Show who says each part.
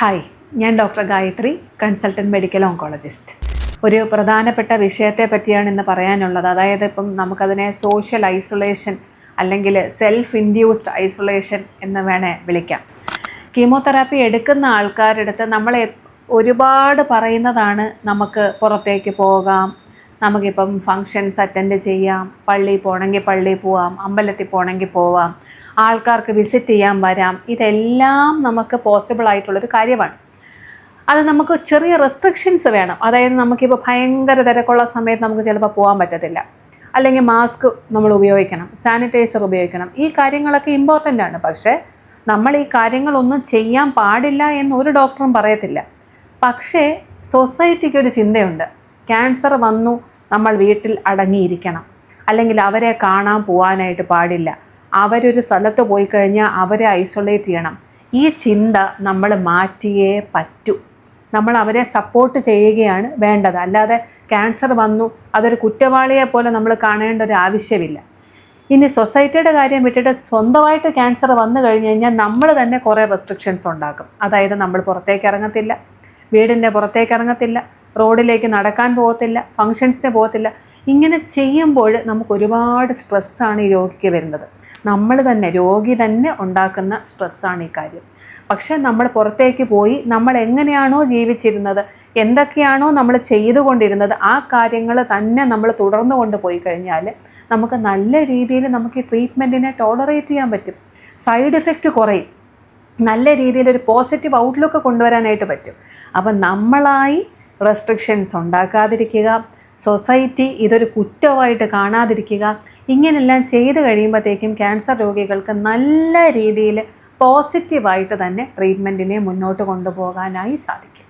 Speaker 1: Hi, ഞാൻ doctor Gayathri, consultant medical oncologist. ഒരു പ്രധാനപ്പെട്ട വിഷയത്തെ പറ്റിയാണ് ഇന്ന് പറയാനുള്ളത്. അതായത് ഇപ്പം നമുക്കതിനെ സോഷ്യൽ ഐസൊലേഷൻ അല്ലെങ്കിൽ സെൽഫ് ഇൻഡ്യൂസ്ഡ് ഐസൊലേഷൻ എന്ന് വേണേ വിളിക്കാം. കീമോതെറാപ്പി എടുക്കുന്ന ആൾക്കാരെടുത്ത് നമ്മളെ ഒരുപാട് പറയുന്നതാണ് നമുക്ക് പുറത്തേക്ക് പോകാം, നമുക്കിപ്പം ഫങ്ഷൻസ് അറ്റൻഡ് ചെയ്യാം, പള്ളിയിൽ പോകണമെങ്കിൽ പള്ളിയിൽ പോവാം, അമ്പലത്തിൽ പോകണമെങ്കിൽ പോവാം, ആൾക്കാർക്ക് വിസിറ്റ് ചെയ്യാൻ വരാം. ഇതെല്ലാം നമുക്ക് പോസിബിൾ ആയിട്ടുള്ളൊരു കാര്യമാണ്. അത് നമുക്ക് ചെറിയ റെസ്ട്രിക്ഷൻസ് വേണം. അതായത് നമുക്കിപ്പോൾ ഭയങ്കര തിരക്കുള്ള സമയത്ത് നമുക്ക് ചിലപ്പോൾ പോകാൻ പറ്റത്തില്ല, അല്ലെങ്കിൽ മാസ്ക് നമ്മൾ ഉപയോഗിക്കണം, സാനിറ്റൈസർ ഉപയോഗിക്കണം. ഈ കാര്യങ്ങളൊക്കെ ഇമ്പോർട്ടൻ്റ് ആണ്. പക്ഷേ നമ്മൾ ഈ കാര്യങ്ങളൊന്നും ചെയ്യാൻ പാടില്ല എന്ന് ഒരു ഡോക്ടറും പറയത്തില്ല. പക്ഷേ സൊസൈറ്റിക്ക് ഒരു ചിന്തയുണ്ട്, ക്യാൻസർ വന്നു നമ്മൾ വീട്ടിൽ അടങ്ങിയിരിക്കണം, അല്ലെങ്കിൽ അവരെ കാണാൻ പോകാനായിട്ട് പാടില്ല, അവരൊരു സ്ഥലത്ത് പോയി കഴിഞ്ഞാൽ അവരെ ഐസൊലേറ്റ് ചെയ്യണം. ഈ ചിന്ത നമ്മൾ മാറ്റിയേ പറ്റൂ. നമ്മൾ അവരെ സപ്പോർട്ട് ചെയ്യുകയാണ് വേണ്ടത്. അല്ലാതെ ക്യാൻസർ വന്നു അതൊരു കുറ്റവാളിയെ പോലെ നമ്മൾ കാണേണ്ട ഒരു ആവശ്യമില്ല. ഇനി സൊസൈറ്റിയുടെ കാര്യം വിട്ടിട്ട് സ്വന്തമായിട്ട് ക്യാൻസർ വന്നു കഴിഞ്ഞ് കഴിഞ്ഞാൽ നമ്മൾ തന്നെ കുറേ റെസ്ട്രിക്ഷൻസ് ഉണ്ടാക്കും. അതായത് നമ്മൾ പുറത്തേക്ക് ഇറങ്ങത്തില്ല, വീടിൻ്റെ പുറത്തേക്ക് ഇറങ്ങത്തില്ല, റോഡിലേക്ക് നടക്കാൻ പോകത്തില്ല, ഫങ്ഷൻസിന് പോകത്തില്ല. ഇങ്ങനെ ചെയ്യുമ്പോൾ നമുക്ക് ഒരുപാട് സ്ട്രെസ്സാണ് ഈ രോഗിക്ക് വരുന്നത്. നമ്മൾ തന്നെ, രോഗി തന്നെ ഉണ്ടാക്കുന്ന സ്ട്രെസ്സാണ് ഈ കാര്യം. പക്ഷേ നമ്മൾ പുറത്തേക്ക് പോയി നമ്മൾ എങ്ങനെയാണോ ജീവിച്ചിരുന്നത്, എന്തൊക്കെയാണോ നമ്മൾ ചെയ്തുകൊണ്ടിരുന്നത്, ആ കാര്യങ്ങൾ തന്നെ നമ്മൾ തുടർന്നു കൊണ്ടുപോയി കഴിഞ്ഞാൽ നമുക്ക് നല്ല രീതിയിൽ നമുക്ക് ഈ ട്രീറ്റ്മെൻറ്റിനെ ടോളറേറ്റ് ചെയ്യാൻ പറ്റും. സൈഡ് എഫക്റ്റ് കുറയും, നല്ല രീതിയിലൊരു പോസിറ്റീവ് ഔട്ട്ലുക്ക് കൊണ്ടുവരാനായിട്ട് പറ്റും. അപ്പം നമ്മളായി റെസ്ട്രിക്ഷൻസ് ഉണ്ടാക്കാതിരിക്കുക, സൊസൈറ്റി ഇതൊരു കുറ്റമായിട്ട് കാണാതിരിക്കുക. ഇങ്ങനെല്ലാം ചെയ്ത് കഴിയുമ്പോഴത്തേക്കും ക്യാൻസർ രോഗികൾക്ക് നല്ല രീതിയിൽ പോസിറ്റീവായിട്ട് തന്നെ ട്രീറ്റ്മെൻറ്റിനെ മുന്നോട്ട് കൊണ്ടുപോകാനായി സാധിക്കും.